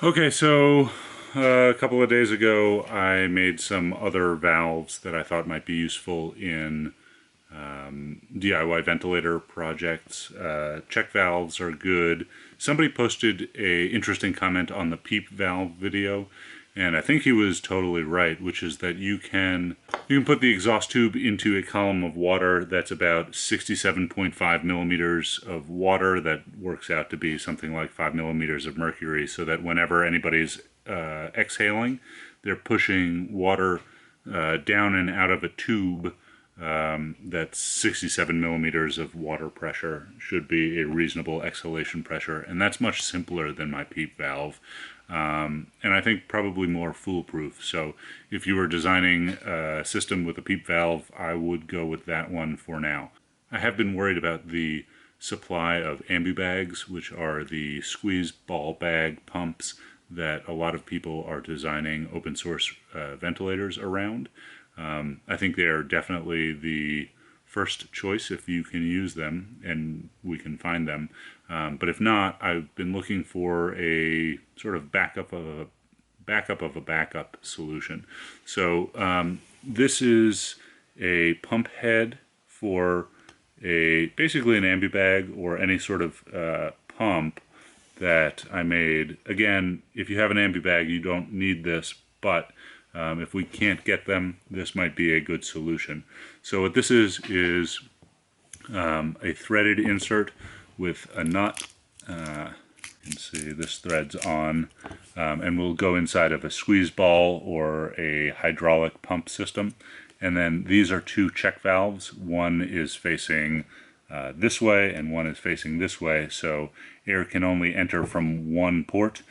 Okay, so a couple of days ago I made some other valves that I thought might be useful in DIY ventilator projects. Check valves are good. Somebody posted a interesting comment on the PEEP valve video, and I think he was totally right, which is that you can put the exhaust tube into a column of water that's about 67.5 millimeters of water. That works out to be something like 5 millimeters of mercury, so that whenever anybody's exhaling, they're pushing water down and out of a tube that's 67 millimeters of water pressure should be a reasonable exhalation pressure, and that's much simpler than my PEEP valve, and I think probably more foolproof. So if you were designing a system with a PEEP valve, I would go with that one for now. I have been worried about the supply of Ambu bags, which are the squeeze ball bag pumps that a lot of people are designing open source ventilators around. I think they are definitely the first choice if you can use them and we can find them. But if not, I've been looking for a sort of backup of a backup solution. So this is a pump head for basically an Ambu bag or any sort of pump that I made. Again, if you have an Ambu bag, you don't need this, but if we can't get them, this might be a good solution. So what this is a threaded insert with a nut. You can see this threads on, and will go inside of a squeeze ball or a hydraulic pump system. And then these are two check valves. One is facing this way and one is facing this way, so air can only enter from one port,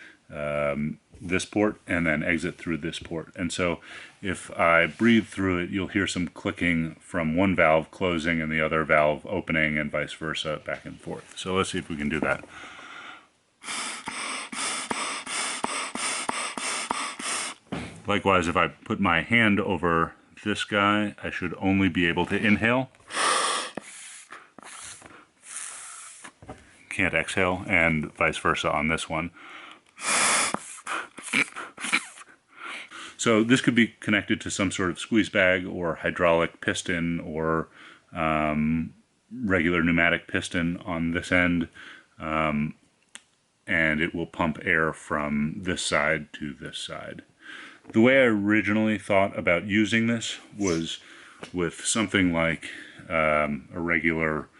this port, and then exit through this port. And so if I breathe through it, you'll hear some clicking from one valve closing and the other valve opening, and vice versa, back and forth. So let's see if we can do that. Likewise, if I put my hand over this guy, I should only be able to inhale. Can't exhale, and vice versa on this one. So this could be connected to some sort of squeeze bag or hydraulic piston or regular pneumatic piston on this end, and it will pump air from this side to this side. The way I originally thought about using this was with something like a regular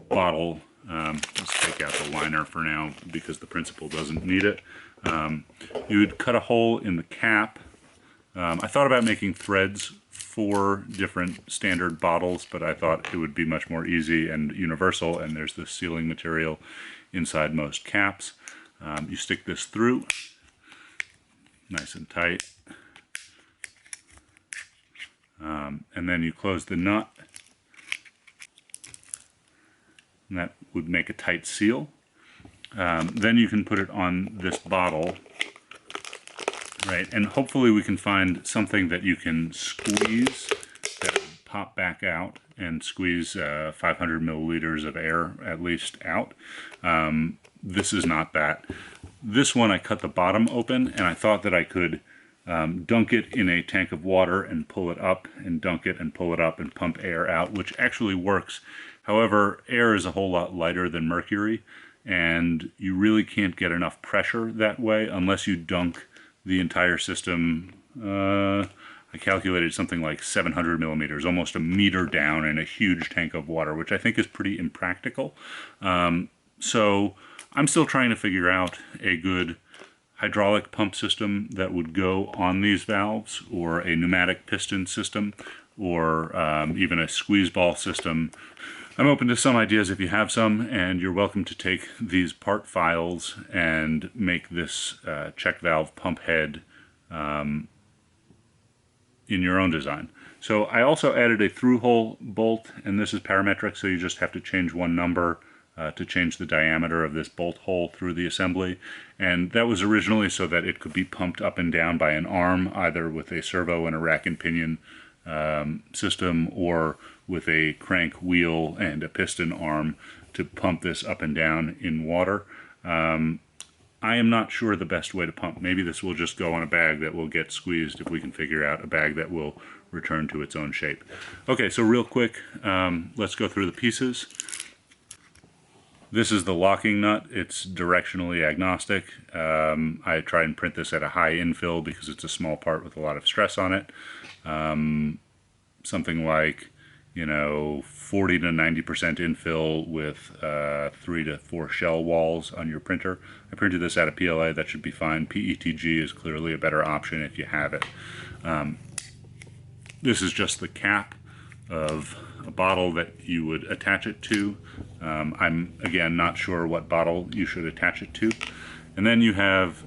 bottle. Let's take out the liner for now because the principal doesn't need it. You would cut a hole in the cap. I thought about making threads for different standard bottles, but I thought it would be much more easy and universal, and there's this sealing material inside most caps. You stick this through, nice and tight, and then you close the nut, and that would make a tight seal. Then you can put it on this bottle, right? And hopefully we can find something that you can squeeze that will pop back out and squeeze 500 milliliters of air at least out. This is not that. This one I cut the bottom open, and I thought that I could dunk it in a tank of water and pull it up, and dunk it and pull it up and pump air out, which actually works. However, air is a whole lot lighter than mercury, and you really can't get enough pressure that way unless you dunk the entire system. I calculated something like 700 millimeters, almost a meter down in a huge tank of water, which I think is pretty impractical. So I'm still trying to figure out a good hydraulic pump system that would go on these valves, or a pneumatic piston system, or even a squeeze ball system. I'm open to some ideas if you have some, and you're welcome to take these part files and make this check valve pump head in your own design. So I also added a through-hole bolt, and this is parametric, so you just have to change one number to change the diameter of this bolt hole through the assembly. And that was originally so that it could be pumped up and down by an arm, either with a servo and a rack and pinion system, or with a crank wheel and a piston arm to pump this up and down in water. I am not sure the best way to pump. Maybe this will just go on a bag that will get squeezed if we can figure out a bag that will return to its own shape. Okay, so real quick, let's go through the pieces. This is the locking nut. It's directionally agnostic. I try and print this at a high infill because it's a small part with a lot of stress on it. Something like, 40 to 90% infill with 3 to 4 shell walls on your printer. I printed this out of PLA. That should be fine. PETG is clearly a better option if you have it. This is just the cap of a bottle that you would attach it to. I'm, again, not sure what bottle you should attach it to. And then you have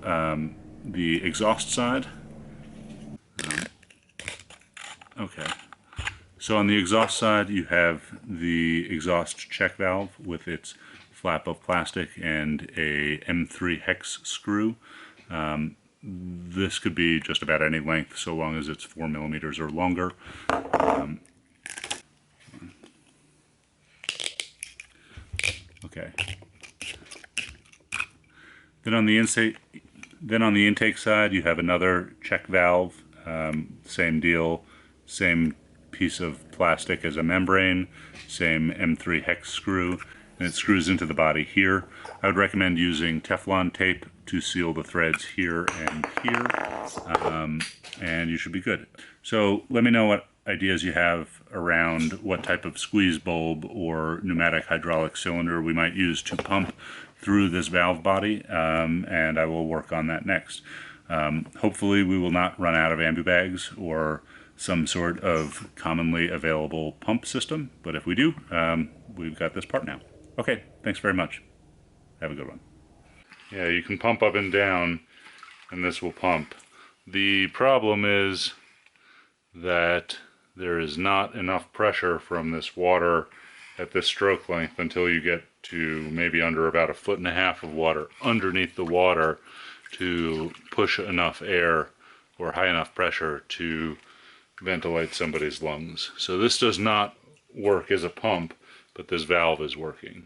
the exhaust side. Okay. So on the exhaust side, you have the exhaust check valve with its flap of plastic and a M3 hex screw. This could be just about any length so long as it's 4 millimeters or longer. Okay. Then on the intake side, you have another check valve. Same deal, same piece of plastic as a membrane, same M3 hex screw, and it screws into the body here. I would recommend using Teflon tape to seal the threads here and here, and you should be good. So let me know what ideas you have around what type of squeeze bulb or pneumatic hydraulic cylinder we might use to pump through this valve body, and I will work on that next. Hopefully we will not run out of Ambu bags or some sort of commonly available pump system, but if we do, we've got this part now. Okay, thanks very much. Have a good one. Yeah, you can pump up and down, and this will pump. The problem is that there is not enough pressure from this water at this stroke length until you get to maybe under about 1.5 feet of water underneath the water to push enough air or high enough pressure to ventilate somebody's lungs. So this does not work as a pump, but this valve is working.